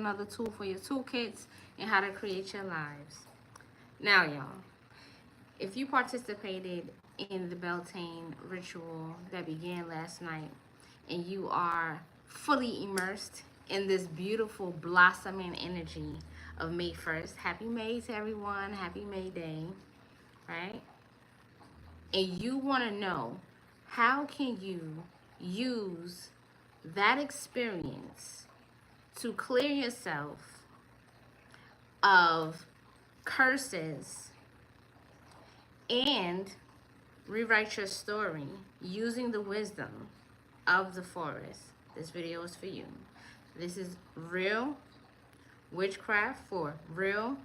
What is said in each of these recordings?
another tool for your toolkits and how to create your lives. Now, y'all, if you participated in the Beltane ritual that began last night and you are fully immersed in this beautiful blossoming energy of May 1st, happy May to everyone, happy May Day, right? And you want to know how can you use that experience to clear yourself of curses and rewrite your story using the wisdom of the forest. This video is for you. This is real witchcraft for real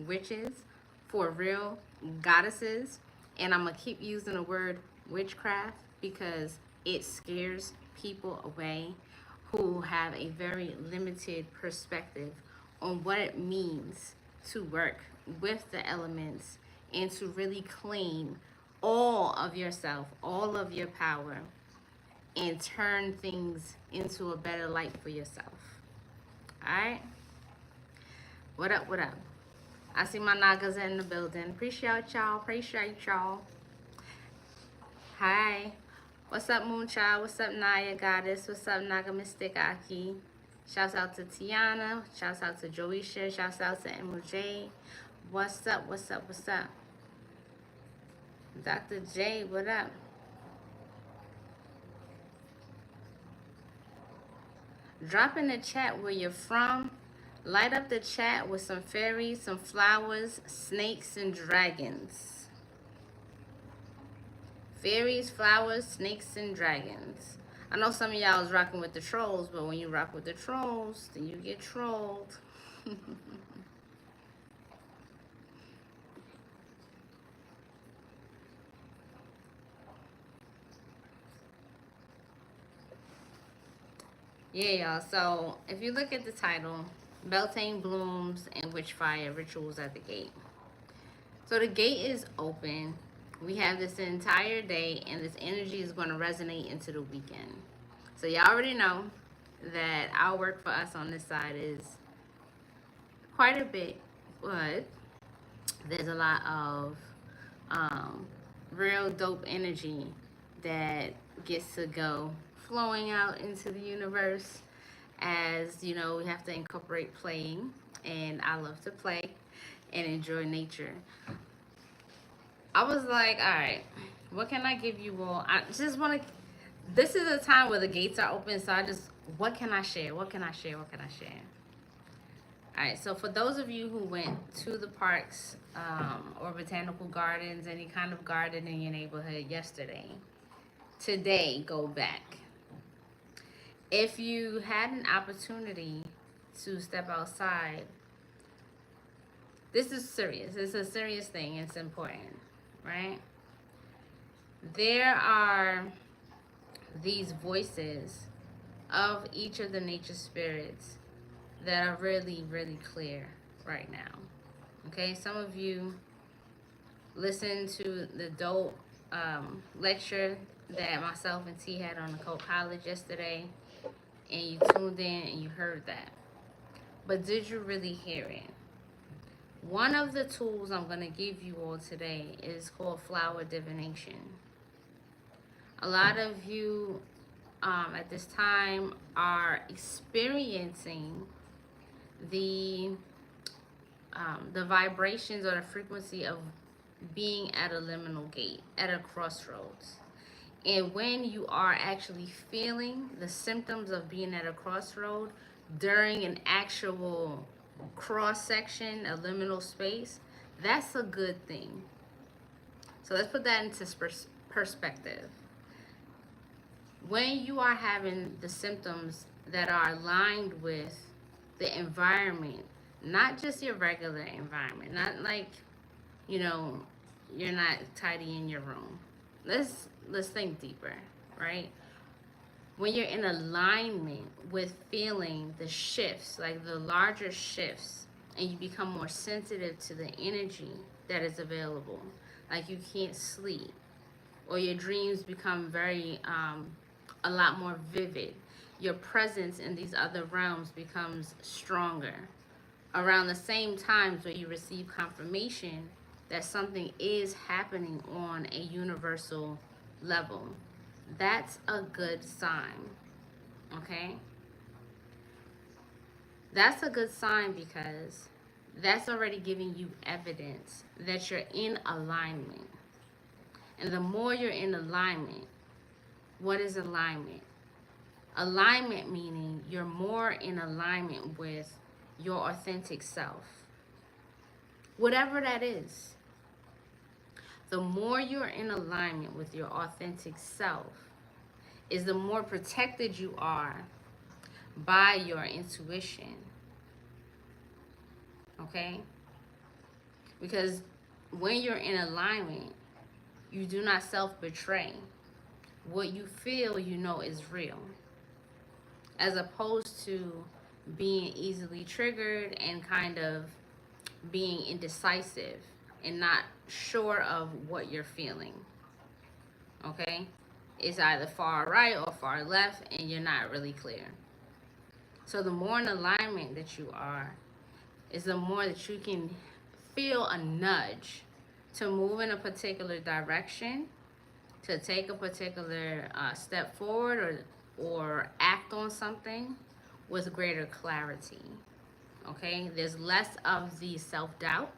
witches, for real goddesses. And I'm going to keep using the word witchcraft because it scares people away who have a very limited perspective on what it means to work with the elements and to really claim all of yourself, all of your power, and turn things into a better light for yourself. All right? What up, what up? I see my Nagas in the building. Appreciate y'all, appreciate y'all. Hi. What's up, Moonchild? What's up, Naya Goddess? What's up, Naga Mystic Aki? Shouts out to Tiana. Shouts out to Joisha. Shouts out to MJ. What's up, what's up, what's up? Dr. J, what up? Drop in the chat where you're from. Light up the chat with some fairies, some flowers, snakes, and dragons. Fairies, flowers, snakes, and dragons. I know some of y'all is rocking with the trolls, but when you rock with the trolls, then you get trolled. Yeah, y'all. So if you look at the title, Beltane blooms and Witchfire rituals at the gate. So the gate is open. We have this entire day, and this energy is going to resonate into the weekend. So y'all already know that our work for us on this side is quite a bit, but there's a lot of real dope energy that gets to go flowing out into the universe. As you know, we have to incorporate playing, and I love to play and enjoy nature. I was like, all right, what can I give you all? I just want to, this is a time where the gates are open, so what can I share? What can I share? What can I share? All right, so for those of you who went to the parks or botanical gardens, any kind of garden in your neighborhood yesterday, today, go back. If you had an opportunity to step outside, this is serious. It's a serious thing. It's important, right? There are these voices of each of the nature spirits that are really, really clear right now. Okay, some of you listened to the dope lecture that myself and T had on Occult College yesterday, and you tuned in and you heard that. But did you really hear it? One of the tools I'm going to give you all today is called flower divination. A lot of you at this time are experiencing the vibrations or the frequency of being at a liminal gate, at a crossroads. And when you are actually feeling the symptoms of being at a crossroad during an actual cross section, a liminal space, that's a good thing. So let's put that into perspective. When you are having the symptoms that are aligned with the environment, not just your regular environment, not like, you know, you're not tidy in your room. Let's think deeper, right? When you're in alignment with feeling the shifts, like the larger shifts, and you become more sensitive to the energy that is available, like you can't sleep, or your dreams become very, a lot more vivid. your presence in these other realms becomes stronger. Around the same times where you receive confirmation that something is happening on a universal level. That's a good sign, okay? That's a good sign because that's already giving you evidence that you're in alignment. And the more you're in alignment, what is alignment? Alignment meaning you're more in alignment with your authentic self. Whatever that is. The more you're in alignment with your authentic self, is the more protected you are by your intuition. Okay? Because when you're in alignment, you do not self-betray. What you feel, you know, is real. As opposed to being easily triggered and kind of being indecisive and not sure of what you're feeling. Okay? It's either far right or far left and you're not really clear. So the more in alignment that you are, is the more that you can feel a nudge to move in a particular direction, to take a particular step forward or act on something with greater clarity. Okay? There's less of the self-doubt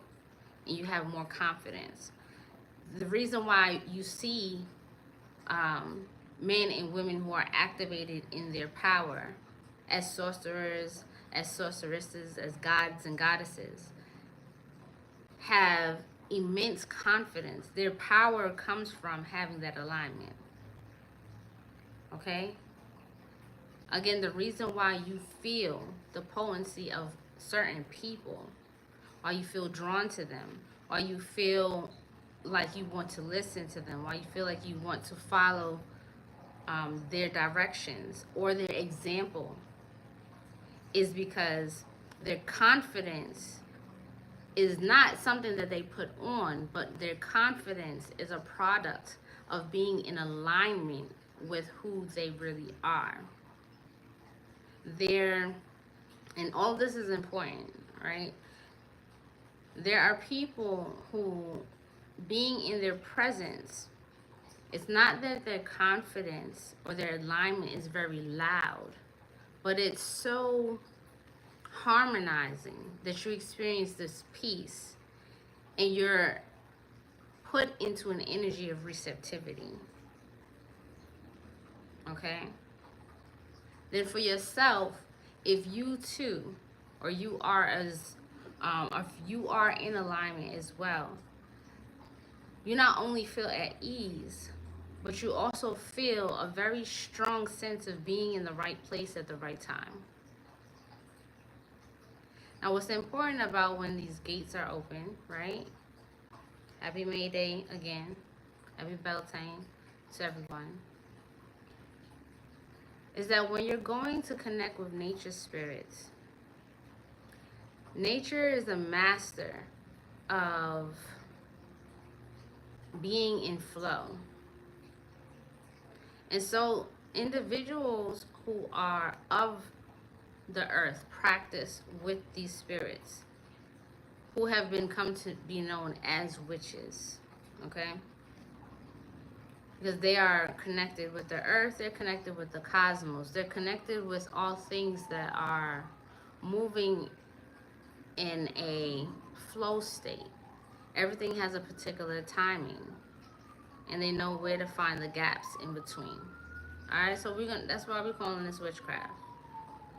and you have more confidence. The reason why you see men and women who are activated in their power as sorcerers, as sorceresses, as gods and goddesses, have immense confidence. Their power comes from having that alignment. Okay? Again, the reason why you feel the potency of certain people, why you feel drawn to them, why you feel like you want to listen to them, why you feel like you want to follow their directions or their example, is because their confidence is not something that they put on, but their confidence is a product of being in alignment with who they really are. And all this is important, right? There are people who, being in their presence, it's not that their confidence or their alignment is very loud, but it's so harmonizing that you experience this peace and you're put into an energy of receptivity. Okay? Then for yourself, if you too, or you are if you are in alignment as well, you not only feel at ease, but you also feel a very strong sense of being in the right place at the right time. Now, what's important about when these gates are open, right? Happy May Day again. Happy Beltane to everyone. Is that when you're going to connect with nature spirits, nature is a master of being in flow. And so individuals who are of the earth practice with these spirits who have been come to be known as witches, okay? Because they are connected with the earth, they're connected with the cosmos, they're connected with all things that are moving in a flow state. Everything has a particular timing, and they know where to find the gaps in between. All right, so that's why we're calling this witchcraft.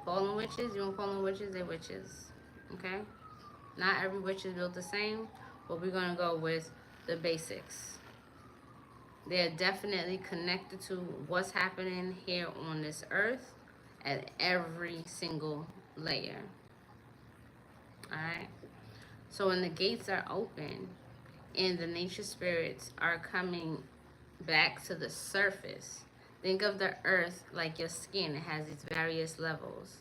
Call them witches, you want to call them witches, they're witches, okay? Not every witch is built the same, but we're going to go with the basics. They're definitely connected to what's happening here on this earth at every single layer. Alright? So when the gates are open and the nature spirits are coming back to the surface, think of the earth like your skin. It has its various levels.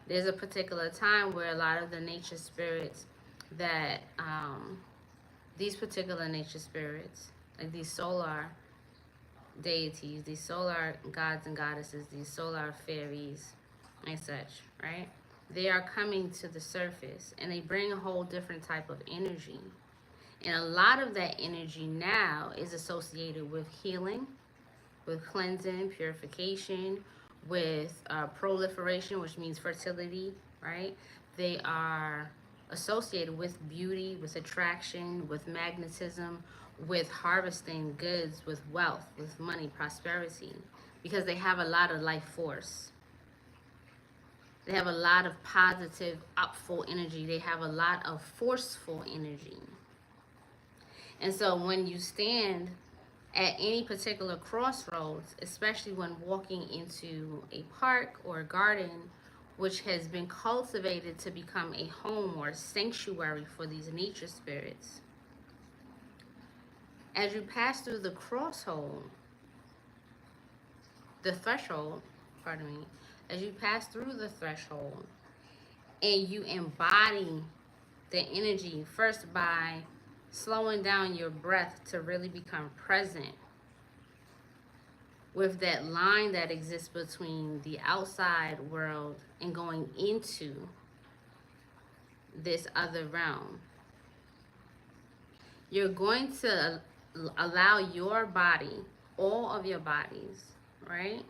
There's a particular time where a lot of the nature spirits that, these particular nature spirits, like these solar deities, these solar gods and goddesses, these solar fairies and such, right? They are coming to the surface and they bring a whole different type of energy. And a lot of that energy now is associated with healing, with cleansing, purification, with proliferation, which means fertility, right? They are associated with beauty, with attraction, with magnetism, with harvesting goods, with wealth, with money, prosperity, because they have a lot of life force. They have a lot of positive, upful energy. They have a lot of forceful energy. And so when you stand at any particular crossroads, especially when walking into a park or a garden, which has been cultivated to become a home or a sanctuary for these nature spirits, as you pass through the threshold, pardon me, as you pass through the threshold and you embody the energy first by slowing down your breath to really become present with that line that exists between the outside world and going into this other realm. You're going to allow your body, all of your bodies, right,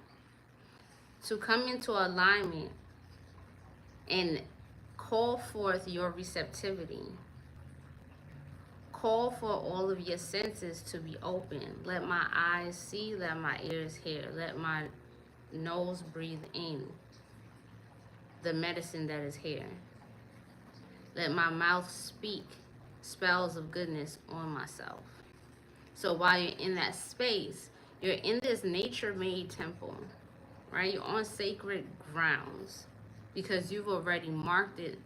to come into alignment and call forth your receptivity. Call for all of your senses to be open. Let my eyes see, let my ears hear, let my nose breathe in the medicine that is here. Let my mouth speak spells of goodness on myself. So while you're in that space, you're in this nature-made temple, right? You're on sacred grounds because you've already marked it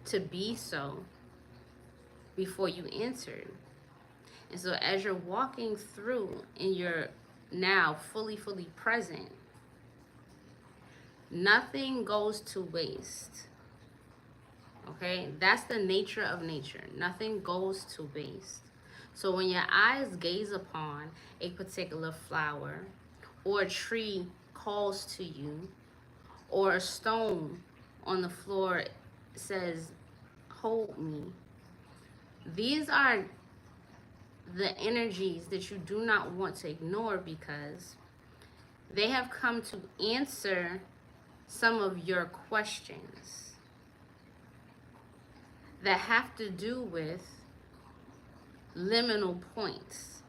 to be so before you entered. And so as you're walking through and you're now fully present, nothing goes to waste. Okay, that's the nature of nature. Nothing goes to waste. So when your eyes gaze upon a particular flower, or a tree calls to you, or a stone on the floor says, hold me, these are the energies that you do not want to ignore, because they have come to answer some of your questions that have to do with liminal points,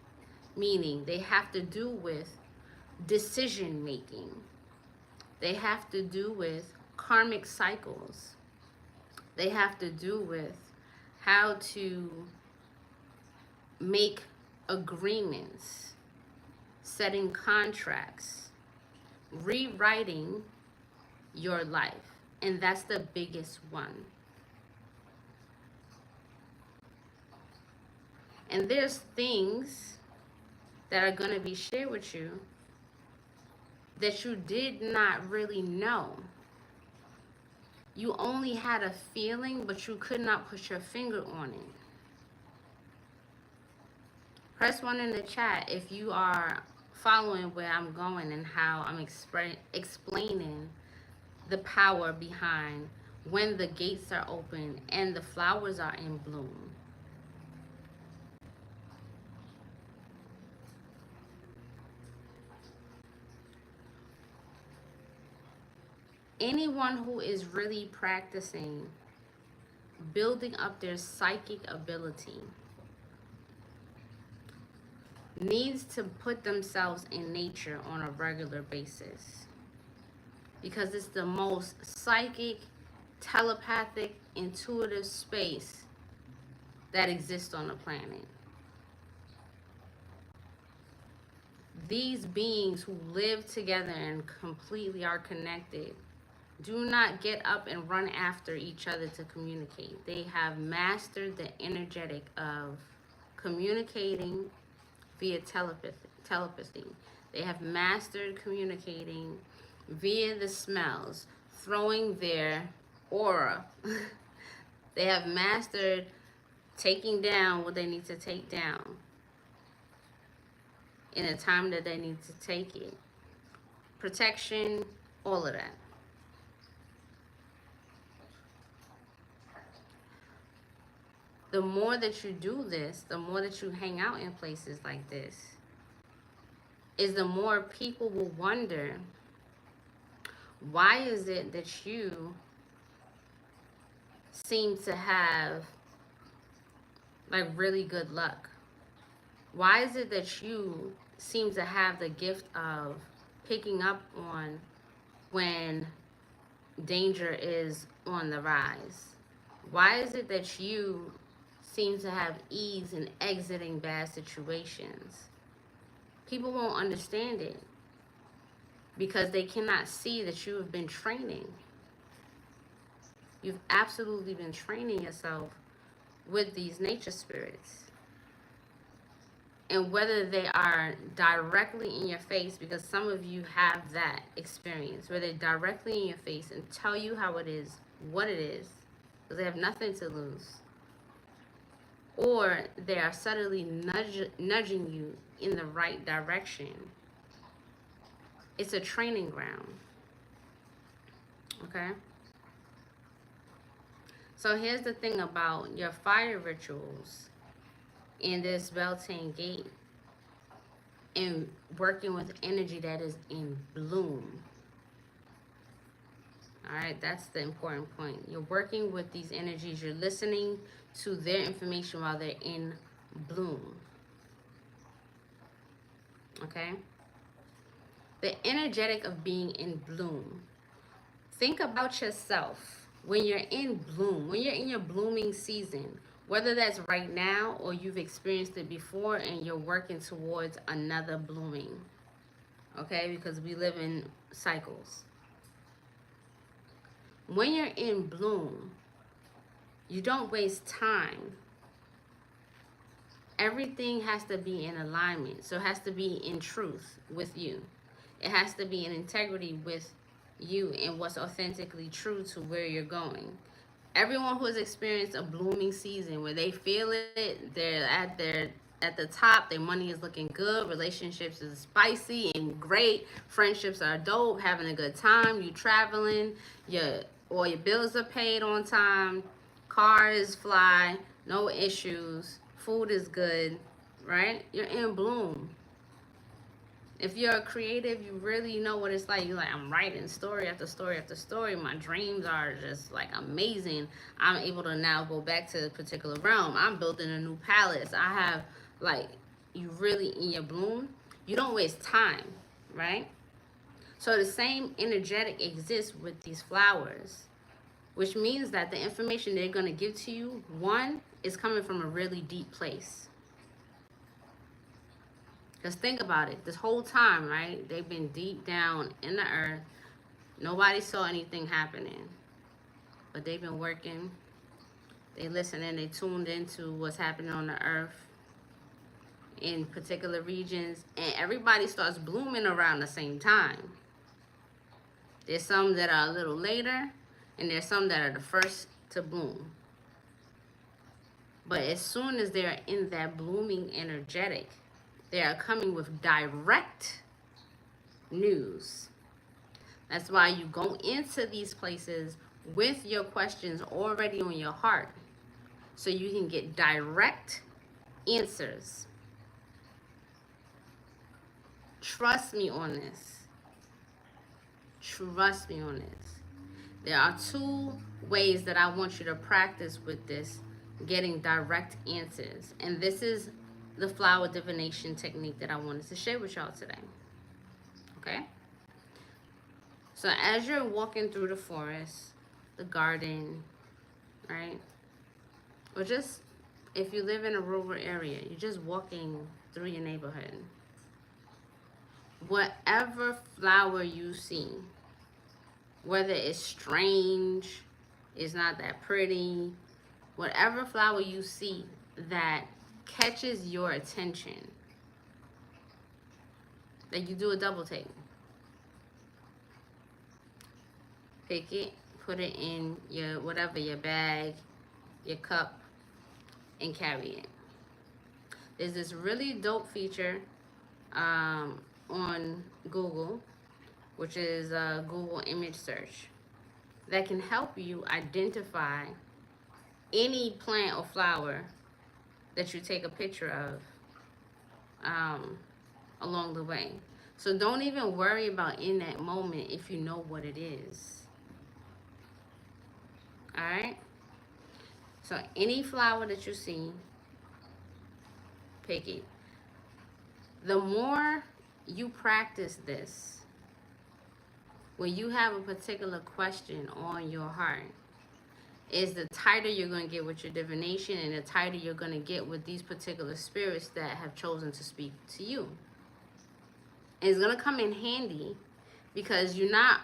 meaning they have to do with decision making. They have to do with karmic cycles. They have to do with how to make agreements, setting contracts, rewriting your life. And that's the biggest one. And there's things that are going to be shared with you that you did not really know. You only had a feeling, but you could not put your finger on it. Press 1 in the chat if you are following where I'm going and how I'm explaining the power behind when the gates are open and the flowers are in bloom. Anyone who is really practicing building up their psychic ability needs to put themselves in nature on a regular basis, because it's the most psychic, telepathic, intuitive space that exists on the planet. These beings who live together and completely are connected do not get up and run after each other to communicate. They have mastered the energetic of communicating via telepathy. They have mastered communicating via the smells, throwing their aura. They have mastered taking down what they need to take down. in the time that they need to take it. Protection, all of that. The more that you do this, the more that you hang out in places like this, is the more people will wonder, why is it that you seem to have like really good luck? Why is it that you seem to have the gift of picking up on when danger is on the rise? Why is it that you seem to have ease in exiting bad situations? People won't understand it because they cannot see that you have been training. You've absolutely been training yourself with these nature spirits. And whether they are directly in your face, because some of you have that experience, where they're directly in your face and tell you how it is, what it is, because they have nothing to lose. Or they are subtly nudging you in the right direction. It's a training ground. Okay? So here's the thing about your fire rituals in this Beltane gate and working with energy that is in bloom. All right, that's the important point. You're working with these energies. You're listening to their information while they're in bloom. Okay? The energetic of being in bloom. Think about yourself when you're in bloom, when you're in your blooming season, whether that's right now or you've experienced it before and you're working towards another blooming. Okay? Because we live in cycles. When you're in bloom, you don't waste time. Everything has to be in alignment. So it has to be in truth with you. It has to be in integrity with you and what's authentically true to where you're going. Everyone who has experienced a blooming season where they feel it, they're at the top, their money is looking good, relationships is spicy and great, friendships are dope, having a good time, you traveling, all your bills are paid on time, cars fly, no issues, food is good, right? You're in bloom. If you're a creative, you really know what it's like. You're like, I'm writing story after story after story. My dreams are just like amazing. I'm able to now go back to a particular realm. I'm building a new palace. I have like, you really in your bloom. You don't waste time, right? So the same energetic exists with these flowers, which means that the information they're going to give to you, one, is coming from a really deep place. Because think about it, this whole time, right? They've been deep down in the earth. Nobody saw anything happening. But they've been working. They listening, they tuned into what's happening on the earth in particular regions. And everybody starts blooming around the same time. There's some that are a little later, and there's some that are the first to bloom. But as soon as they're in that blooming energetic, they are coming with direct news. That's why you go into these places with your questions already on your heart, so you can get direct answers. Trust me on this. Trust me on this. There are two ways that I want you to practice with this, getting direct answers. And this is the flower divination technique that I wanted to share with y'all today. Okay? So as you're walking through the forest, the garden, right? Or just if you live in a rural area, you're just walking through your neighborhood. Whatever flower you see, whether it's strange, it's not that pretty, whatever flower you see that catches your attention, that you do a double take. Pick it, put it in your whatever, your bag, your cup, and carry it. There's this really dope feature on Google, which is a Google image search, that can help you identify any plant or flower that you take a picture of along the way. So don't even worry about in that moment if you know what it is. All right? So any flower that you see, pick it. The more you practice this, when you have a particular question on your heart, is the tighter you're going to get with your divination, and the tighter you're going to get with these particular spirits that have chosen to speak to you. And it's going to come in handy because you're not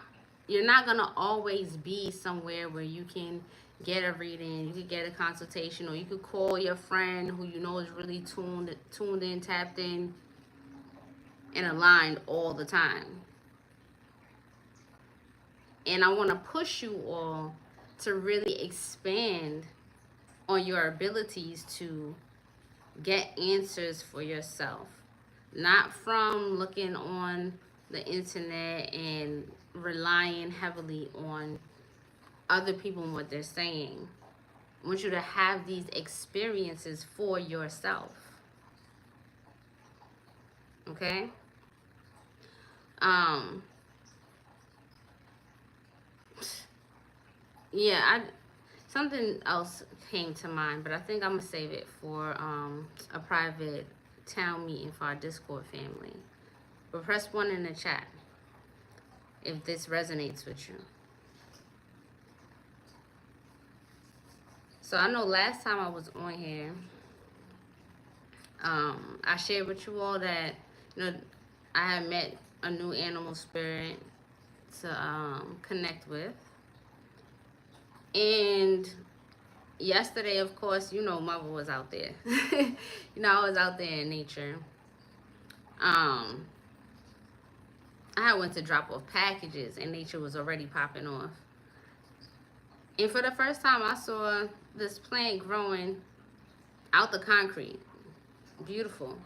going to always be somewhere where you can get a reading, you could get a consultation, or you could call your friend who you know is really tuned in, tapped in, and aligned all the time. And I want to push you all to really expand on your abilities to get answers for yourself. Not from looking on the internet and relying heavily on other people and what they're saying. I want you to have these experiences for yourself. Okay? Yeah, something else came to mind, but I think I'm gonna save it for a private town meeting for our Discord family. But press 1 in the chat if this resonates with you. So I know last time I was on here, I shared with you all that, you know, I had met a new animal spirit to connect with. And yesterday, of course, you know, Mother was out there. You know, I was out there in nature. I went to drop off packages and nature was already popping off. And for the first time, I saw this plant growing out the concrete. Beautiful.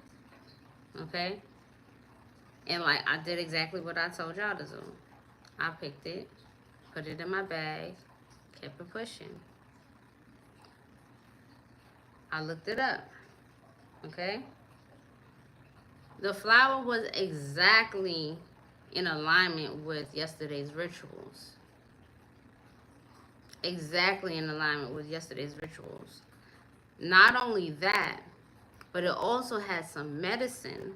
Okay? And like, I did exactly what I told y'all to do. I picked it, put it in my bag, kept it pushing. I looked it up. Okay? The flower was exactly in alignment with yesterday's rituals. Exactly in alignment with yesterday's rituals. Not only that, but it also has some medicine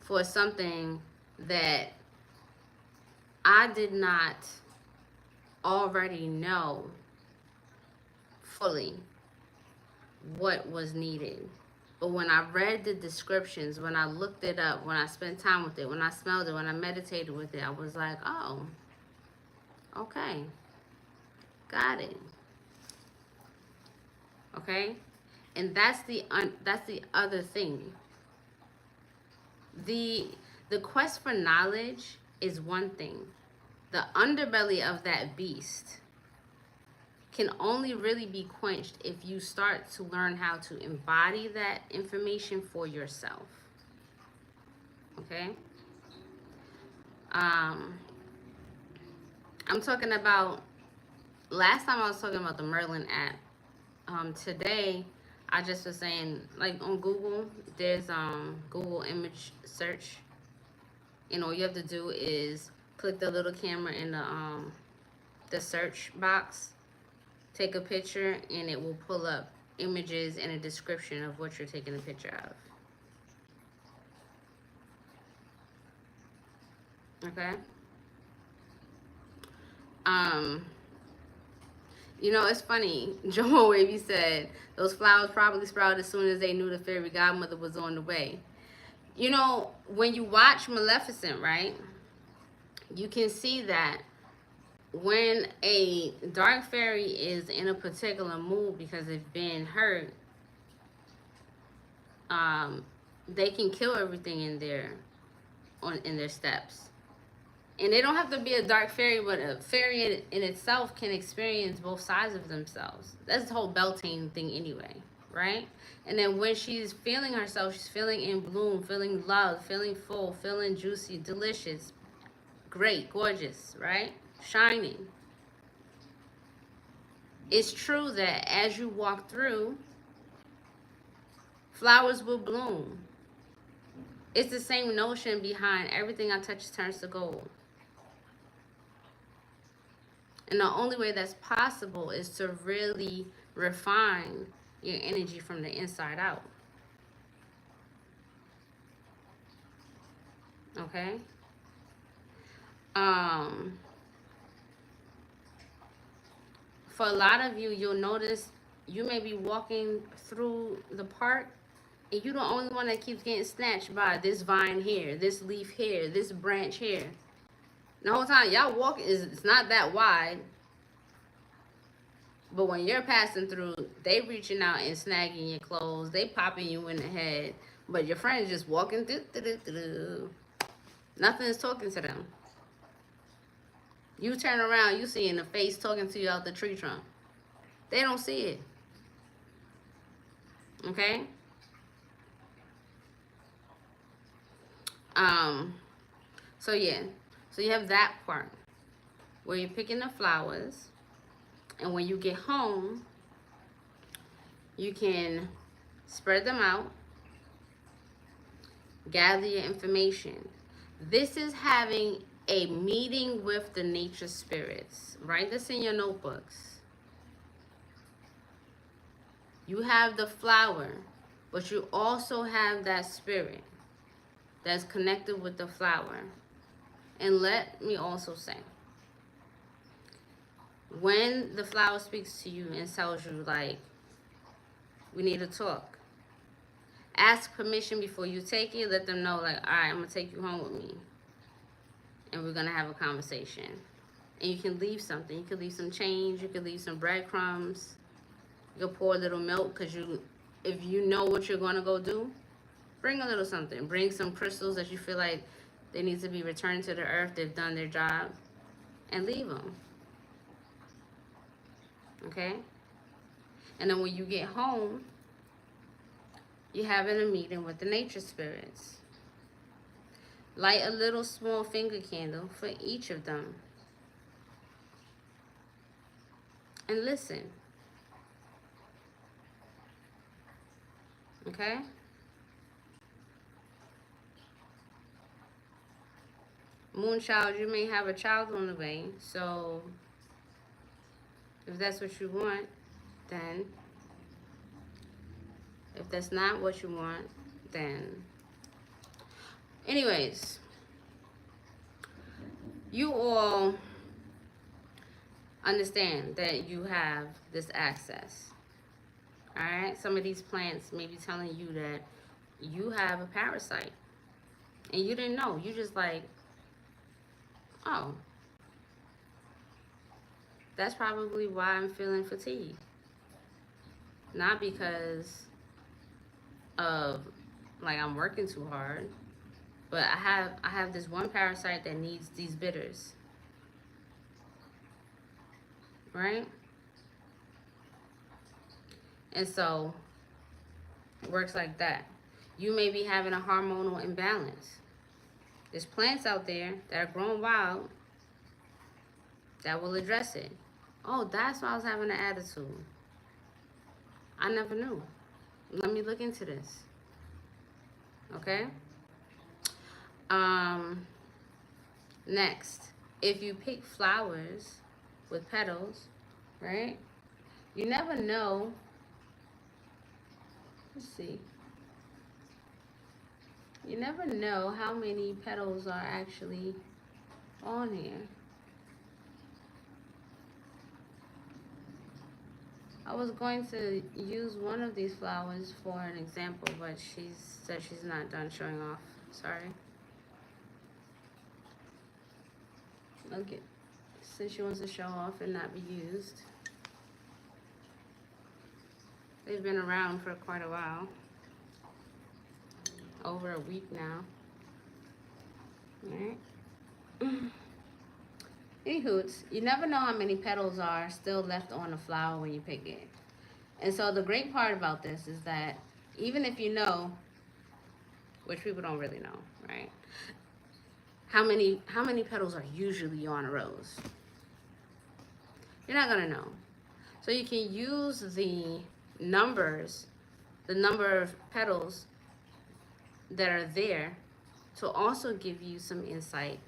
for something that I did not already know fully what was needed. But when I read the descriptions, when I looked it up, when I spent time with it, when I smelled it, when I meditated with it, I was like, oh, okay, got it. Okay? And that's the other thing. The quest for knowledge is one thing. The underbelly of that beast can only really be quenched if you start to learn how to embody that information for yourself. Okay? I'm talking about, last time I was talking about the Merlin app. Today, I just was saying, like on Google, there's Google image search. And all you have to do is click the little camera in the search box, take a picture, and it will pull up images and a description of what you're taking a picture of. Okay? You know, it's funny. Joel Wavy said those flowers probably sprouted as soon as they knew the fairy godmother was on the way. You know, when you watch Maleficent, right, you can see that when a dark fairy is in a particular mood because they've been hurt, they can kill everything in their steps. And they don't have to be a dark fairy, but a fairy in itself can experience both sides of themselves. That's the whole Beltane thing anyway, right? And then when she's feeling herself, she's feeling in bloom, feeling love, feeling full, feeling juicy, delicious, great, gorgeous, right? Shining. It's true that as you walk through, flowers will bloom. It's the same notion behind everything I touch turns to gold. And the only way that's possible is to really refine your energy from the inside out. Okay? For a lot of you, you'll notice you may be walking through the park and you're the only one that keeps getting snatched by this vine here, this leaf here, this branch here. The whole time y'all walking, it's not that wide. But when you're passing through, they reaching out and snagging your clothes. They popping you in the head. But your friend is just walking through. Nothing is talking to them. You turn around, you see in the face talking to you out the tree trunk. They don't see it. Okay? So yeah. So you have that part where you're picking the flowers. And when you get home, you can spread them out, gather your information. This is having a meeting with the nature spirits. Write this in your notebooks. You have the flower, but you also have that spirit that's connected with the flower. And let me also say, when the flower speaks to you and tells you, like, we need to talk, ask permission before you take it. Let them know, like, all right, I'm going to take you home with me. And we're going to have a conversation. And you can leave something. You could leave some change. You could leave some breadcrumbs. You could pour a little milk because if you know what you're going to go do, bring a little something. Bring some crystals that you feel like they need to be returned to the earth. They've done their job. And leave them. Okay? And then when you get home, you're having a meeting with the nature spirits. Light a little small finger candle for each of them. And listen. Okay? Moonchild, you may have a child on the way, so if that's what you want, then. If that's not what you want, then. Anyways, you all understand that you have this access. Alright? Some of these plants may be telling you that you have a parasite. And you didn't know. You just like, oh, that's probably why I'm feeling fatigued. Not because of like I'm working too hard, but I have this one parasite that needs these bitters, right? And so it works like that. You may be having a hormonal imbalance. There's plants out there that are growing wild that will address it. Oh, that's why I was having an attitude. I never knew. Let me look into this. Okay? Next, if you pick flowers with petals, right? You never know. Let's see. You never know how many petals are actually on here. I was going to use one of these flowers for an example, but she said she's not done showing off. Sorry. Okay. Since she wants to show off and not be used. They've been around for quite a while. Over a week now. Alright. Anywho, you never know how many petals are still left on the flower when you pick it. And so the great part about this is that even if you know, which people don't really know, right? How many petals are usually on a rose? You're not gonna know. So you can use the numbers, the number of petals that are there, to also give you some insight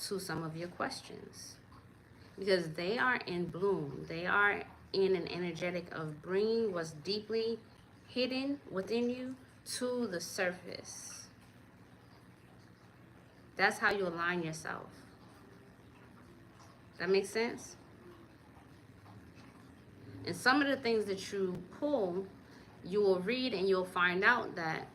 to some of your questions. Because they are in bloom. They are in an energetic of bringing what's deeply hidden within you to the surface. That's how you align yourself. That makes sense? And some of the things that you pull, you will read and you'll find out that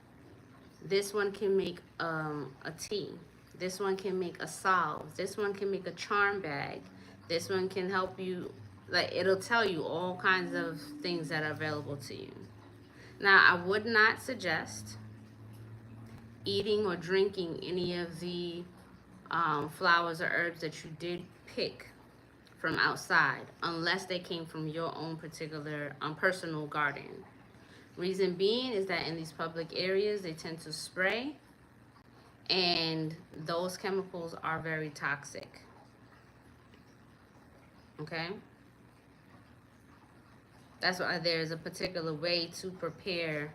this one can make a tea. This one can make a salve. This one can make a charm bag. This one can help you, like, it'll tell you all kinds of things that are available to you. Now, I would not suggest eating or drinking any of the flowers or herbs that you did pick from outside, unless they came from your own particular personal garden. Reason being is that in these public areas, they tend to spray, and those chemicals are very toxic. Okay? That's why there's a particular way to prepare,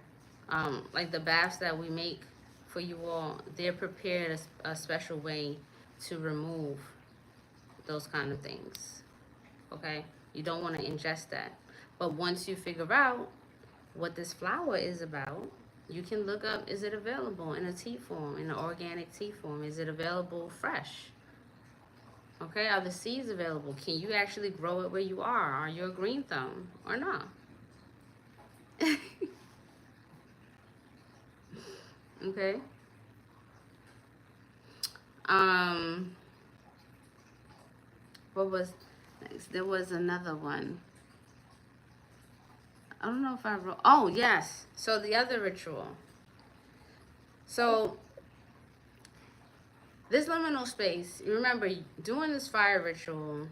like the baths that we make for you all, they're prepared a special way to remove those kind of things. Okay? You don't want to ingest that. But once you figure out what this flower is about, you can look up, is it available in a tea form, in an organic tea form? Is it available fresh? Okay, are the seeds available? Can you actually grow it where you are? Are you a green thumb or not? Okay. What was next? There was another one. I don't know if I wrote. Oh, yes. So the other ritual. So this liminal space, you remember doing this fire ritual,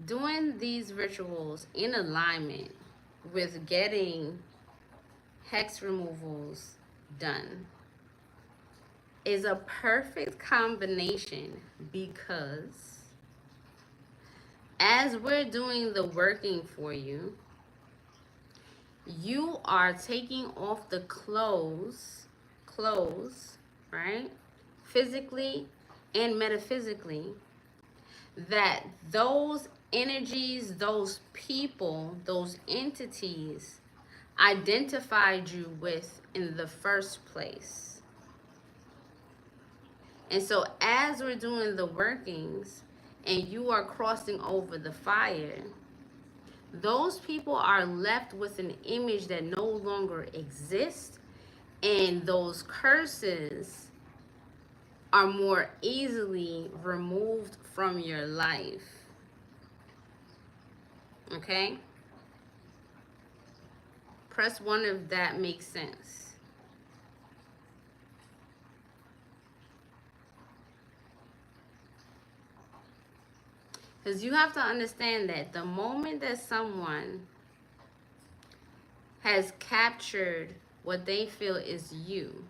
doing these rituals in alignment with getting hex removals done is a perfect combination, because as we're doing the working for you, you are taking off the clothes, right? Physically and metaphysically, that those energies, those people, those entities identified you with in the first place. And so as we're doing the workings and you are crossing over the fire, those people are left with an image that no longer exists, and those curses are more easily removed from your life. Okay? Press 1 if that makes sense. Because you have to understand that the moment that someone has captured what they feel is you,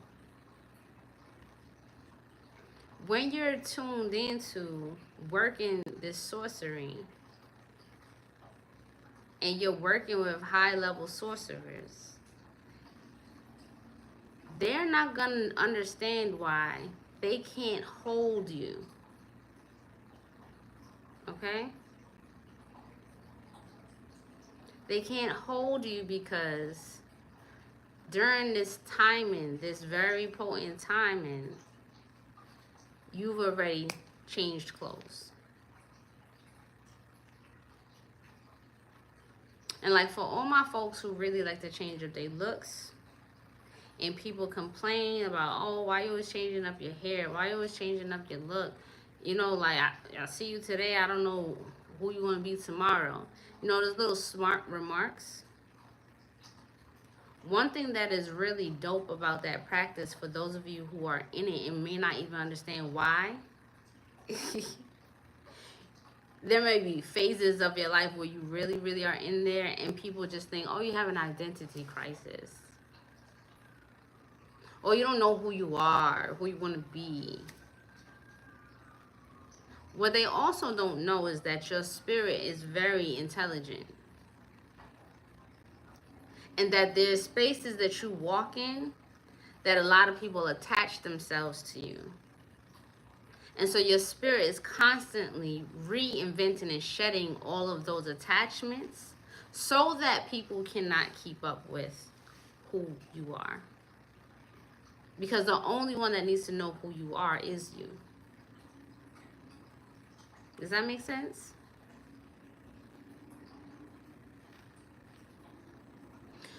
when you're tuned into working this sorcery, and you're working with high-level sorcerers, they're not going to understand why they can't hold you. Okay? They can't hold you because during this timing, this very potent timing, you've already changed clothes. And like, for all my folks who really like to change up their looks, and people complain about, oh, why you always changing up your hair? Why you always changing up your look? You know, like, I see you today, I don't know who you want to be tomorrow. You know, those little smart remarks. One thing that is really dope about that practice, for those of you who are in it and may not even understand why, there may be phases of your life where you really, really are in there, and people just think, oh, you have an identity crisis. Or you don't know who you are, who you want to be. What they also don't know is that your spirit is very intelligent. And that there's spaces that you walk in that a lot of people attach themselves to you. And so your spirit is constantly reinventing and shedding all of those attachments so that people cannot keep up with who you are. Because the only one that needs to know who you are is you. Does that make sense?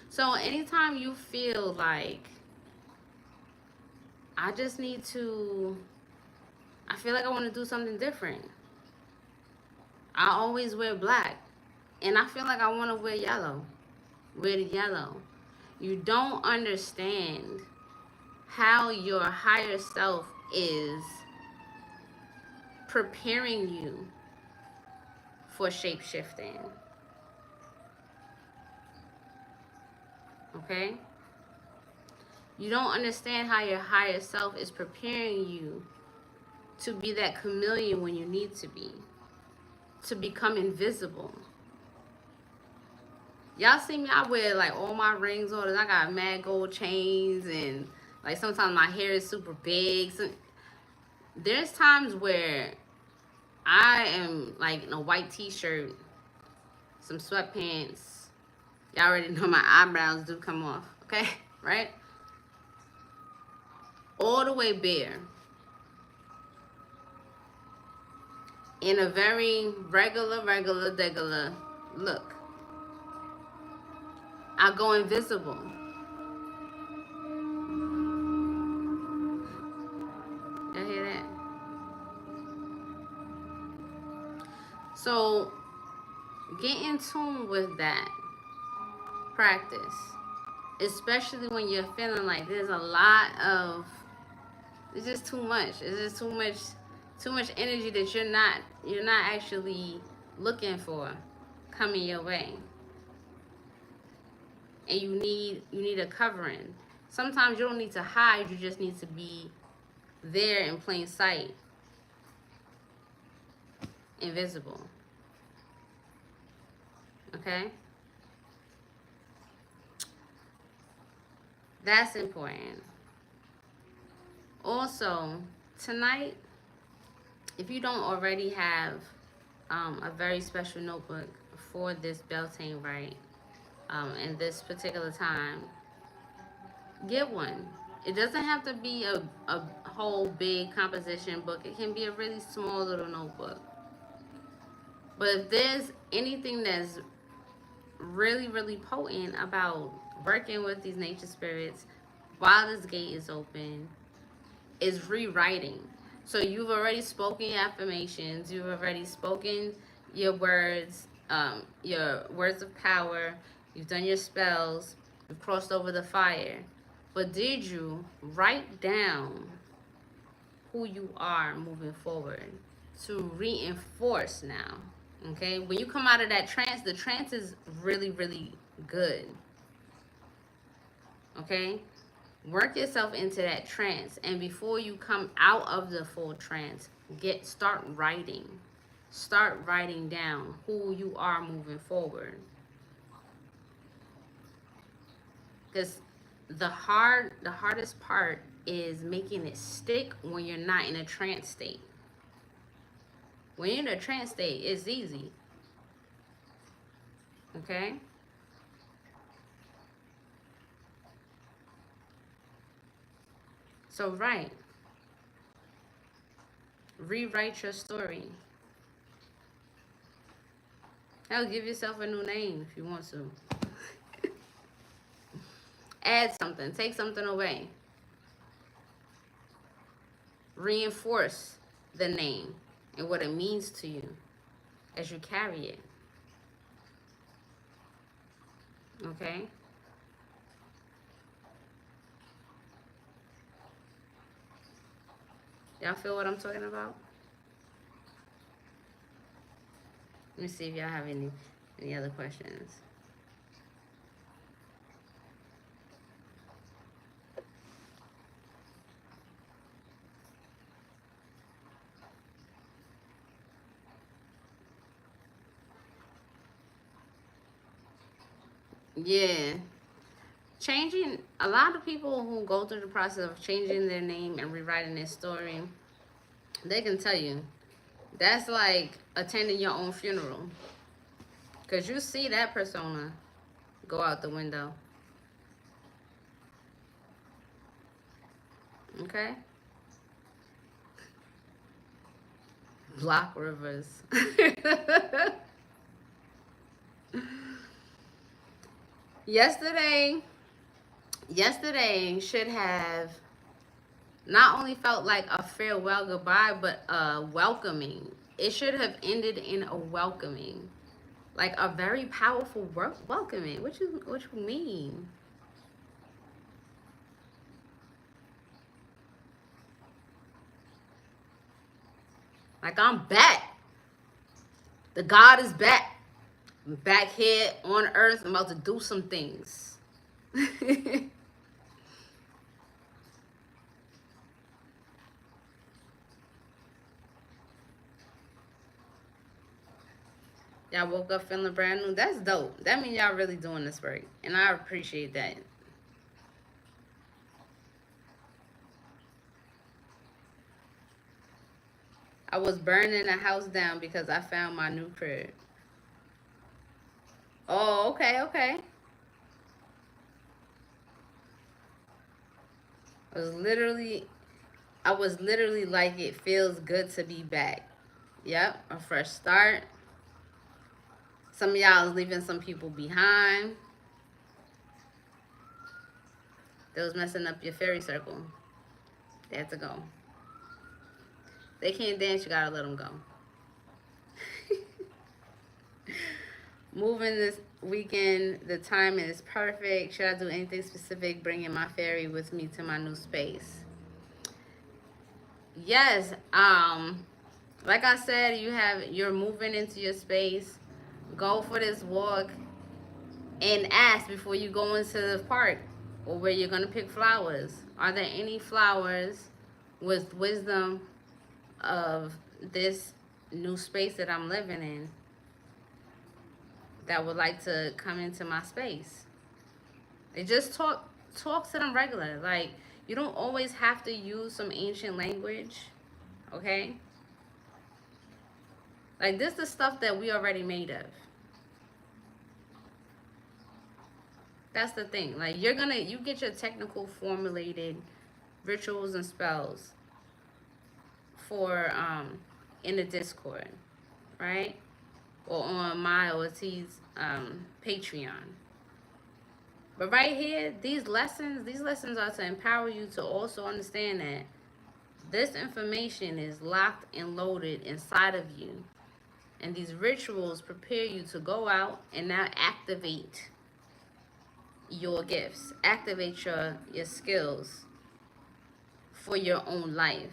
So anytime you feel like, I feel like I want to do something different. I always wear black, and I feel like I want to wear yellow. Wear the yellow. You don't understand how your higher self is preparing you for shape-shifting. Okay? You don't understand how your higher self is preparing you to be that chameleon when you need to be. To become invisible. Y'all see me, I wear like all my rings on. I got mad gold chains, and like sometimes my hair is super big. So there's times where I am like in a white t-shirt, some sweatpants. Y'all already know my eyebrows do come off, okay? Right? All the way bare. In a very regular look. I go invisible. Y'all hear that? So get in tune with that practice, especially when you're feeling like there's a lot of, it's just too much. It's just too much energy that you're not actually looking for coming your way, and you need a covering. Sometimes you don't need to hide, you just need to be there in plain sight, invisible. Okay? That's important. Also, tonight, if you don't already have a very special notebook for this Beltane rite, in this particular time, get one. It doesn't have to be a whole big composition book. It can be a really small little notebook. But if there's anything that's really, really potent about working with these nature spirits while this gate is open, is rewriting. So you've already spoken affirmations, you've already spoken your words of power, you've done your spells, you've crossed over the fire. But did you write down who you are moving forward to reinforce now? Okay, when you come out of that trance, the trance is really, really good. Okay, work yourself into that trance, and before you come out of the full trance, start writing down who you are moving forward. Because the hardest part is making it stick when you're not in a trance state. When you're in a trance state, it's easy. Okay? So rewrite your story. Hell, give yourself a new name if you want to. Add something, take something away. Reinforce the name and what it means to you as you carry it. Okay? Y'all feel what I'm talking about? Let me see if y'all have any other questions. Yeah. Changing, a lot of people who go through the process of changing their name and rewriting their story, they can tell you that's like attending your own funeral, because you see that persona go out the window. Okay? Block rivers. yesterday yesterday should have not only felt like a farewell goodbye, but a welcoming. It should have ended in a welcoming, like a very powerful welcoming. What you mean? Like, I'm back. The God is back. I'm back here on earth. I'm about to do some things. Y'all woke up feeling brand new. That's dope. That means y'all really doing this work. And I appreciate that. I was burning the house down because I found my new crib. Oh, okay, okay. I was literally like, it feels good to be back. Yep, a fresh start. Some of y'all is leaving some people behind. They was messing up your fairy circle. They had to go. They can't dance, you gotta let them go. Moving this weekend, the timing is perfect. Should I do anything specific bringing my fairy with me to my new space? Yes. Like I said, you're moving into your space. Go for this walk and ask before you go into the park or where you're gonna pick flowers. Are there any flowers with wisdom of this new space that I'm living in that would like to come into my space? They just talk to them regular. Like, you don't always have to use some ancient language, okay? Like, this is stuff that we already made of. That's the thing. Like, you get your technical formulated rituals and spells for in the Discord, right? Or on my or T's Patreon. But right here, these lessons are to empower you to also understand that this information is locked and loaded inside of you. And these rituals prepare you to go out and now activate your gifts, activate your skills for your own life.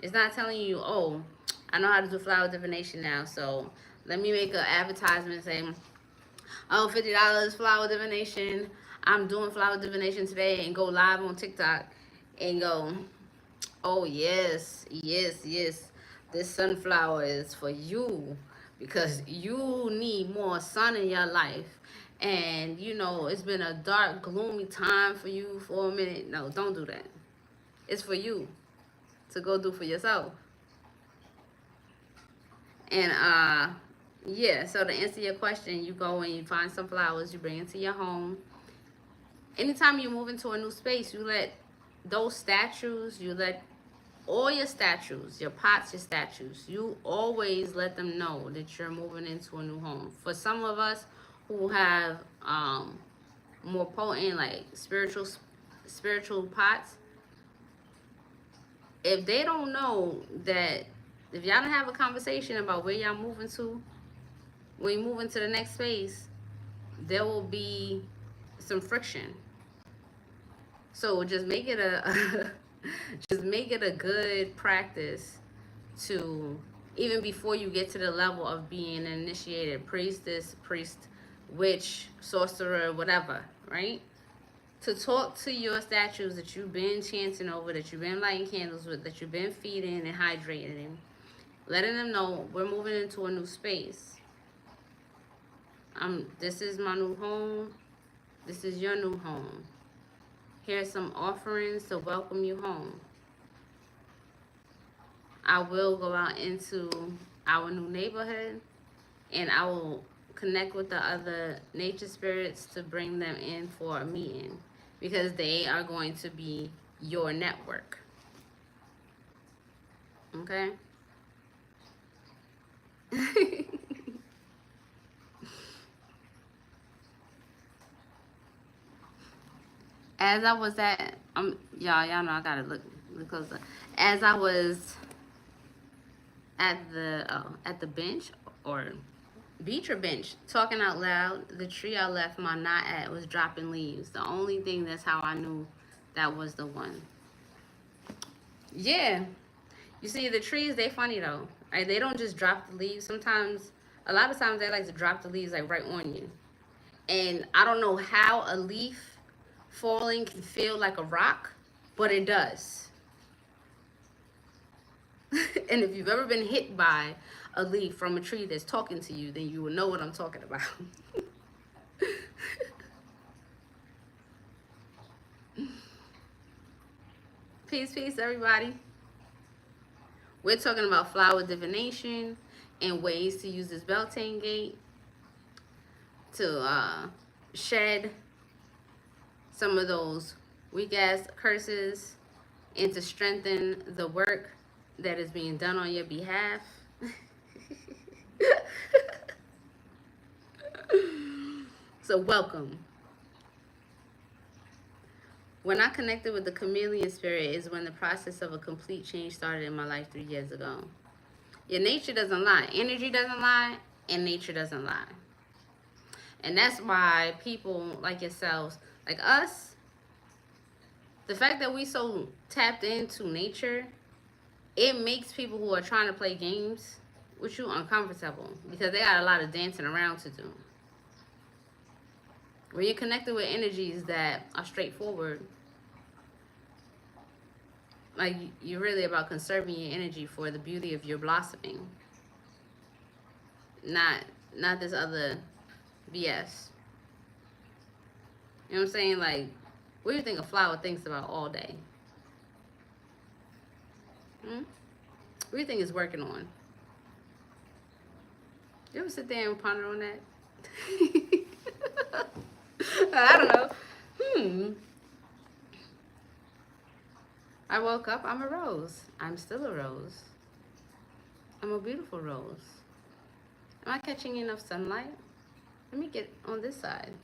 It's not telling you, oh, I know how to do flower divination now, so let me make an advertisement saying, oh, $50 flower divination. I'm doing flower divination today, and go live on TikTok and go, oh, yes, yes, yes. This sunflower is for you because you need more sun in your life. And, it's been a dark, gloomy time for you for a minute. No, don't do that. It's for you to go do for yourself. And, yeah, so to answer your question, you go and you find some flowers, you bring it to your home. Anytime you move into a new space, you let those statues, you let all your statues, your pots, your statues, you always let them know that you're moving into a new home. For some of us who have more potent, like spiritual pots, if they don't know that, if y'all don't have a conversation about where y'all moving to, when you move into the next space, there will be some friction. So just make it a just make it a good practice to even before you get to the level of being an initiated priestess, priest, witch, sorcerer, whatever, right? To talk to your statues that you've been chanting over, that you've been lighting candles with, that you've been feeding and hydrating, letting them know we're moving into a new space. This is my new home. This is your new home. Here's some offerings to welcome you home. I will go out into our new neighborhood, and I will connect with the other nature spirits to bring them in for a meeting, because they are going to be your network. Okay? As I was at, y'all know I gotta look closer. As I was at the bench, or beach or bench, talking out loud, the tree I left my knot at was dropping leaves. The only thing, that's how I knew that was the one. Yeah. You see, the trees, they funny though. Right? They don't just drop the leaves. Sometimes, a lot of times, they like to drop the leaves like right on you. And I don't know how a leaf falling can feel like a rock, but it does. And if you've ever been hit by a leaf from a tree that's talking to you, then you will know what I'm talking about. Peace, peace, everybody. We're talking about flower divination and ways to use this Beltane gate to shed some of those weak-ass curses and to strengthen the work that is being done on your behalf. So welcome. When I connected with the chameleon spirit is when the process of a complete change started in my life 3 years ago. Your nature doesn't lie. Energy doesn't lie, and nature doesn't lie. And that's why people like yourselves, like us, the fact that we so tapped into nature, it makes people who are trying to play games with you uncomfortable, because they got a lot of dancing around to do. When you're connected with energies that are straightforward, like, you're really about conserving your energy for the beauty of your blossoming, not this other BS. You know what I'm saying? Like, what do you think a flower thinks about all day? What do you think it's working on? You ever sit there and ponder on that? I don't know. I woke up, I'm a rose. I'm still a rose. I'm a beautiful rose. Am I catching enough sunlight? Let me get on this side.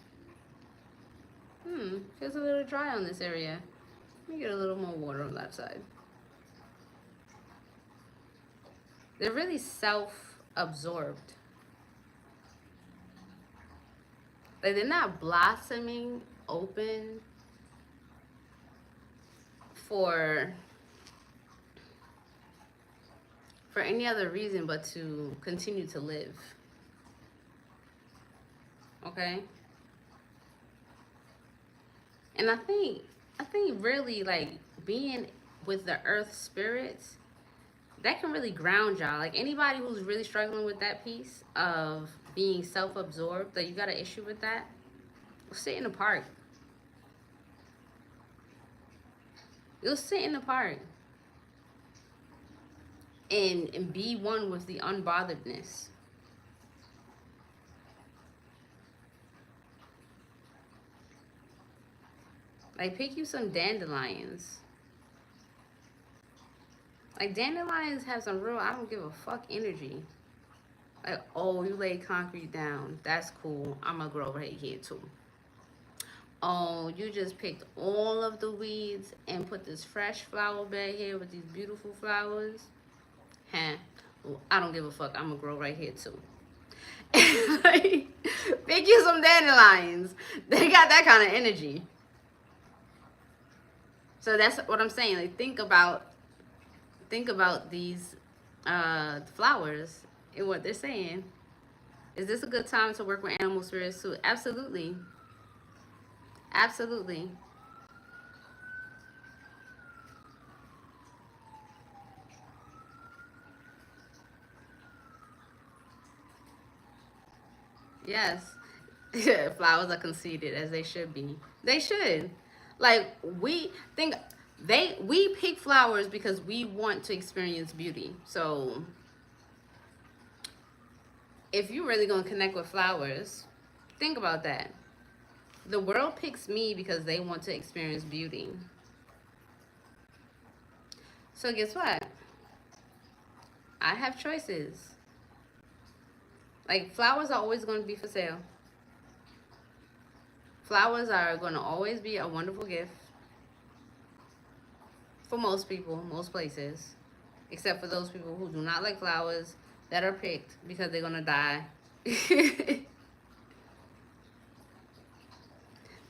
Feels a little dry on this area. Let me get a little more water on that side. They're really self-absorbed. Like, they're not blossoming open for any other reason but to continue to live. Okay? And I think really, like, being with the earth spirits, that can really ground y'all. Like, anybody who's really struggling with that piece of being self-absorbed, that you got an issue with that, sit in the park. You'll sit in the park and be one with the unbotheredness. Like, pick you some dandelions. Like, dandelions have some real I don't give a fuck energy. Like, oh, you laid concrete down. That's cool. I'm gonna grow right here too. Oh, you just picked all of the weeds and put this fresh flower bed here with these beautiful flowers. Huh? Well, I don't give a fuck. I'm gonna grow right here too. Like, pick you some dandelions. They got that kind of energy. So that's what I'm saying. Like, think about these flowers and what they're saying. Is this a good time to work with animal spirits too? Absolutely. Absolutely. Yes. Flowers are conceited as they should be. They should. Like we think we pick flowers because we want to experience beauty. So if you're really gonna connect with flowers, think about that. The world picks me because they want to experience beauty. So guess what? I have choices. Like flowers are always going to be for sale. Flowers are going to always be a wonderful gift for most people, most places, except for those people who do not like flowers that are picked because they're going to die.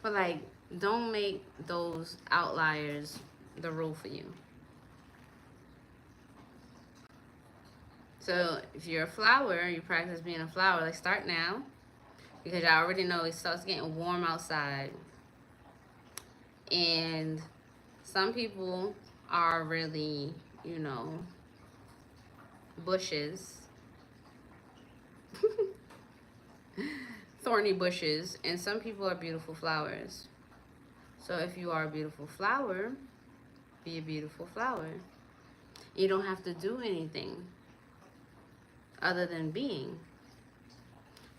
But like, don't make those outliers the rule for you. So if you're a flower, you practice being a flower, like start now, because I already know it starts getting warm outside. And some people are really, you know, bushes, thorny bushes, and some people are beautiful flowers. So if you are a beautiful flower, be a beautiful flower. You don't have to do anything other than being.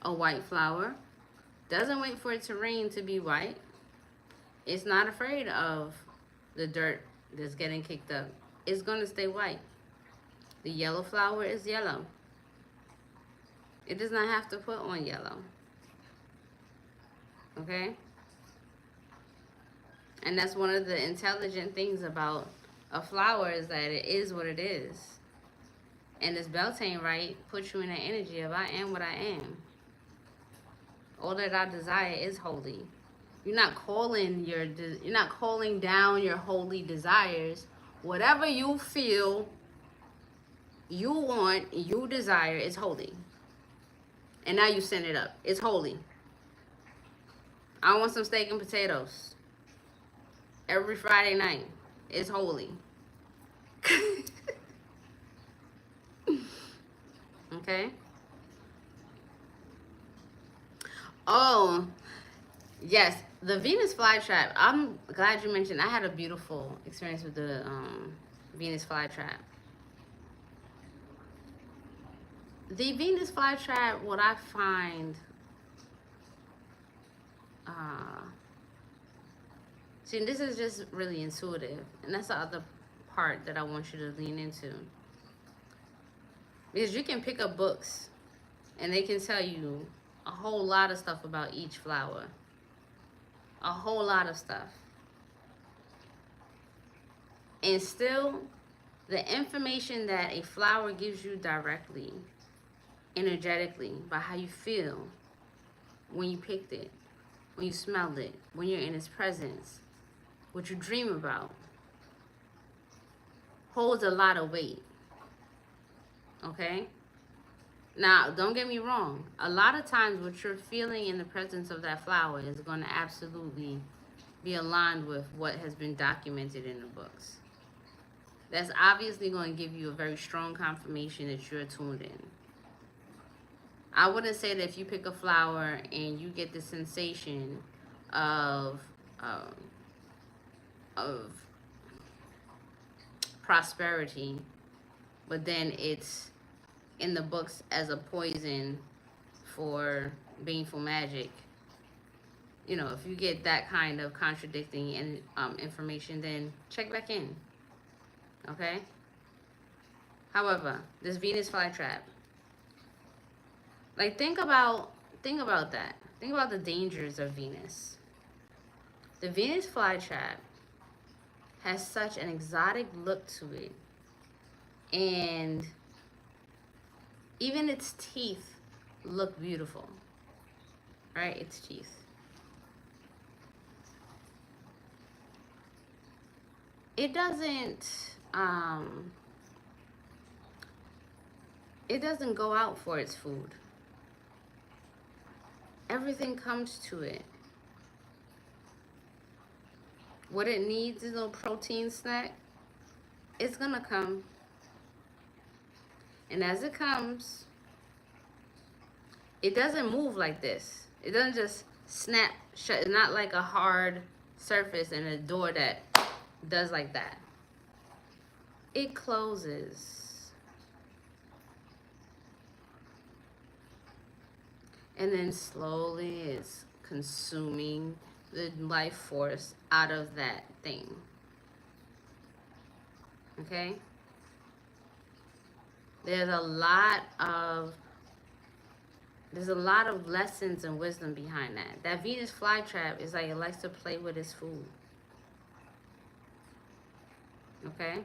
A white flower doesn't wait for it to rain to be white. It's not afraid of the dirt that's getting kicked up. It's going to stay white. The yellow flower is yellow. It does not have to put on yellow. Okay? And that's one of the intelligent things about a flower is that it is what it is. And this Beltane, right, puts you in that energy of I am what I am. All that I desire is holy. You're not calling down your holy desires. Whatever you feel you want, you desire is holy. And now you send it up. It's holy. I want some steak and potatoes every Friday night. It's holy. Okay? Oh, yes. The Venus flytrap. I'm glad you mentioned. I had a beautiful experience with the Venus flytrap. The Venus flytrap, what I find, see, this is just really intuitive, and that's the other part that I want you to lean into. Because you can pick up books, and they can tell you a whole lot of stuff about each flower. A whole lot of stuff. And still, the information that a flower gives you directly, energetically, by how you feel when you picked it, when you smelled it, when you're in its presence, what you dream about, holds a lot of weight. Okay? Now, don't get me wrong. A lot of times what you're feeling in the presence of that flower is going to absolutely be aligned with what has been documented in the books. That's obviously going to give you a very strong confirmation that you're tuned in. I wouldn't say that if you pick a flower and you get the sensation of prosperity, but then it's in the books as a poison for baneful magic. You know, if you get that kind of contradicting information, then check back in. Okay? However, this Venus flytrap. Like think about that. Think about the dangers of Venus. The Venus flytrap has such an exotic look to it. And even its teeth look beautiful. Right? Its teeth. It doesn't it doesn't go out for its food. Everything comes to it. What it needs is a protein snack. It's gonna come. And as it comes, it doesn't move like this. It doesn't just snap shut. It's not like a hard surface and a door that does like that. It closes. And then slowly it's consuming the life force out of that thing. Okay? There's a lot of lessons and wisdom behind that. That Venus flytrap is like it likes to play with its food. Okay?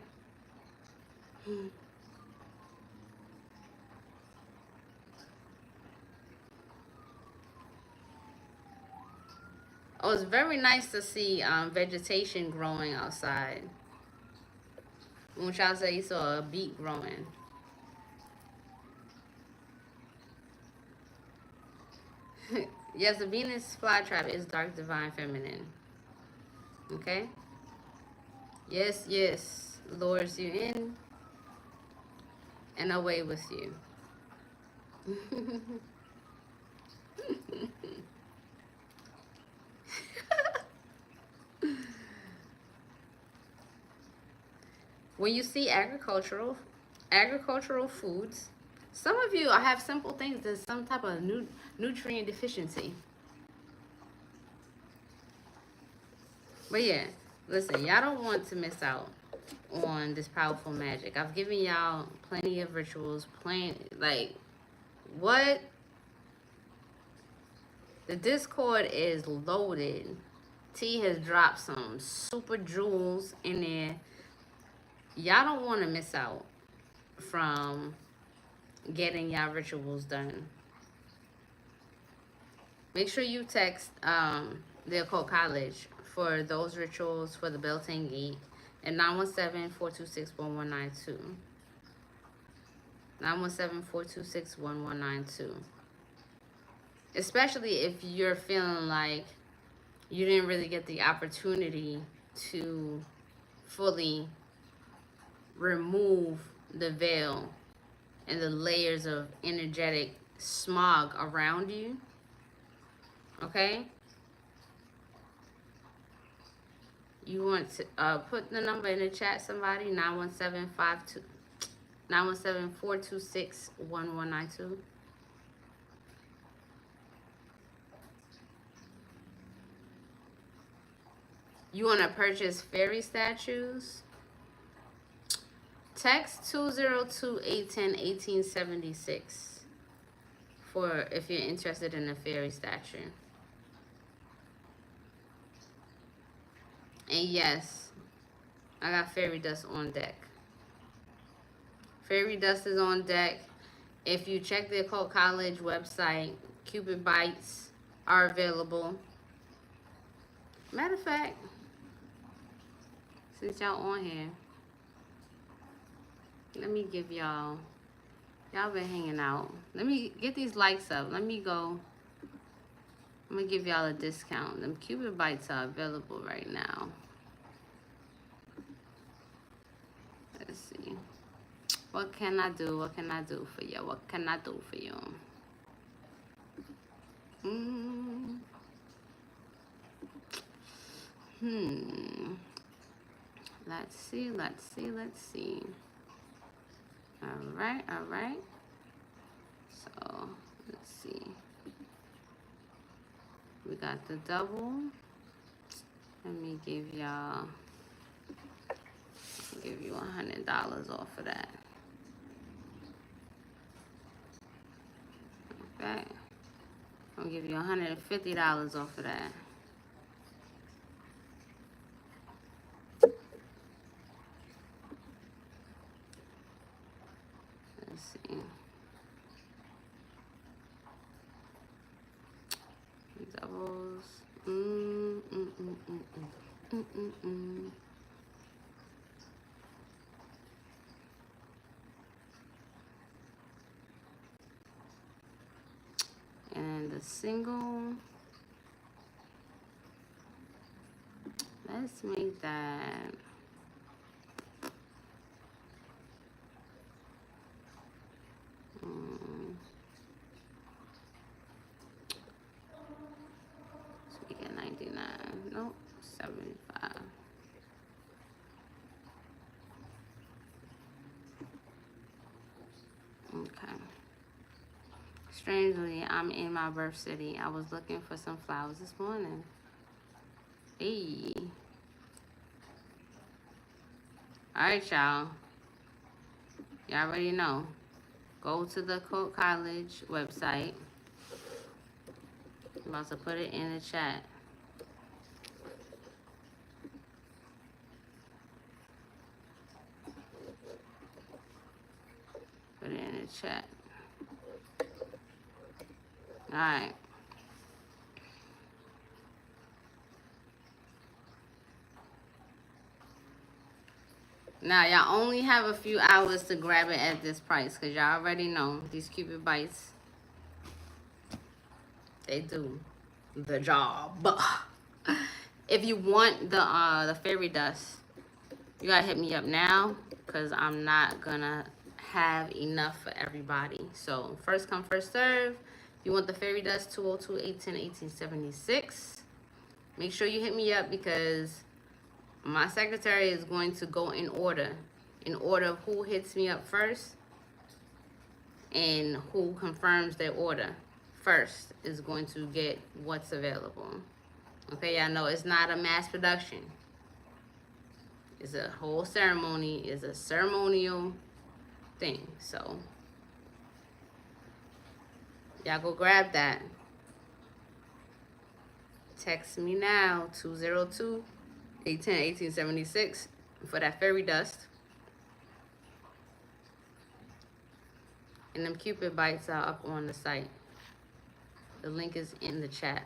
Oh, it's very nice to see vegetation growing outside. When y'all say you saw a beet growing. Yes, the Venus flytrap is dark, divine, feminine. Okay? Yes, yes. Lures you in and away with you. When you see agricultural foods, some of you have simple things. There's some type of nutrient deficiency. But yeah, listen, y'all don't want to miss out on this powerful magic. I've given y'all plenty of rituals, like what? The Discord is loaded. T has dropped some super jewels in there. Y'all don't want to miss out from getting y'all rituals done. Make sure you text the Occult College for those rituals for the Beltane Gate at 917-426-1192. 917-426-1192. Especially if you're feeling like you didn't really get the opportunity to fully remove the veil and the layers of energetic smog around you. Okay? You want to put the number in the chat, somebody, 917-426-1192. You want to purchase fairy statues? Text 202-810-1876 for if you're interested in a fairy statue. And yes, I got fairy dust on deck. Fairy dust is on deck. If you check the Occult College website, Cupid Bites are available. Matter of fact, since y'all on here, let me give y'all been hanging out. Let me get these likes up. Let me go. I'm gonna give y'all a discount. Them Cupid Bites are available right now. Let's see. What can I do? What can I do for you? What can I do for you? Let's see, let's see, let's see. All right, all right. So, let's see. We got the double. Let me give y'all, give you $100 off of that. Okay. I'll give you $150 off of that. Let's see. Doubles. the single. Let's make that. Let's make it 99. Nope, 75. Okay. Strangely, I'm in my birth city. I was looking for some flowers this morning. Hey. Alright, y'all. Y'all already know. Go to the Occult College website. I'm about to put it in the chat. Put it in the chat. Alright. Now, y'all only have a few hours to grab it at this price, because y'all already know these Cupid bites, they do the job. If you want the fairy dust, you gotta hit me up now, because I'm not gonna have enough for everybody. So, first come, first serve. If you want the fairy dust, 202-810-1876. Make sure you hit me up, because my secretary is going to go in order of who hits me up first and who confirms their order first is going to get what's available. Okay, y'all know it's not a mass production. It's a whole ceremony. It's a ceremonial thing. So y'all go grab that. Text me now, 202-810-1876 for that fairy dust. And them Cupid bites are up on the site. The link is in the chat.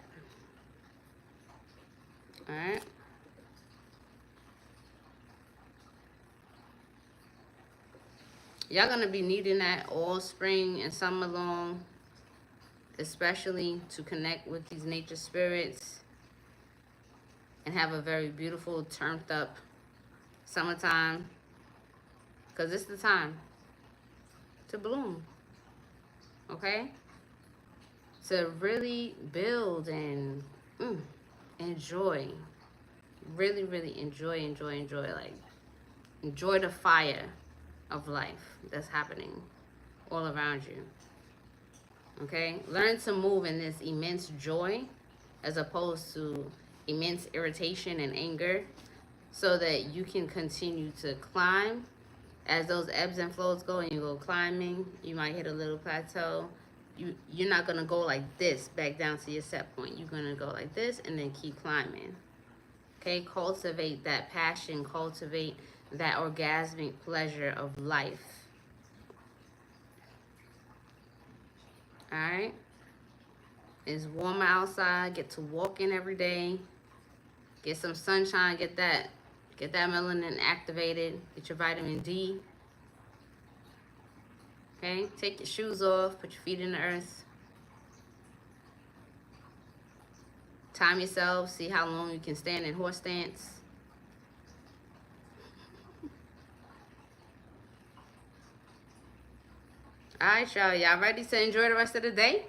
Alright. Y'all gonna be needing that all spring and summer long, especially to connect with these nature spirits and have a very beautiful, turned up summertime. Because it's the time to bloom. Okay? To really build and enjoy. Really, really enjoy. Like, enjoy the fire of life that's happening all around you. Okay? Learn to move in this immense joy as opposed to immense irritation and anger, so that you can continue to climb. As those ebbs and flows go and you go climbing, you might hit a little plateau. You're not going to go like this back down to your set point. You're going to go like this and then keep climbing. Okay? Cultivate that passion. Cultivate that orgasmic pleasure of life. Alright? It's warmer outside. Get to walking every day. Get some sunshine. Get that melanin activated. Get your vitamin D. Okay? Take your shoes off. Put your feet in the earth. Time yourself. See how long you can stand in horse stance. Alright, y'all. Y'all ready to enjoy the rest of the day?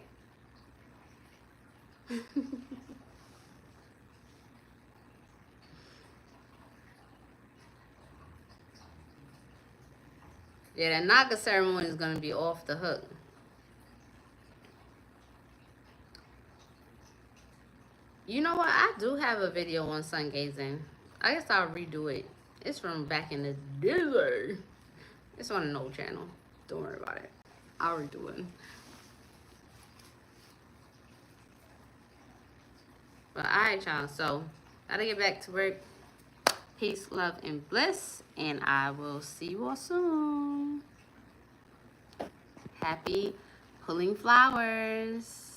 Yeah, that Naga ceremony is going to be off the hook. You know what? I do have a video on sun gazing. I guess I'll redo it. It's from back in the day. It's on an old channel. Don't worry about it. I'll redo it. But alright, y'all. So, gotta get back to work. Peace, love, and bliss. And I will see you all soon. Happy pulling flowers.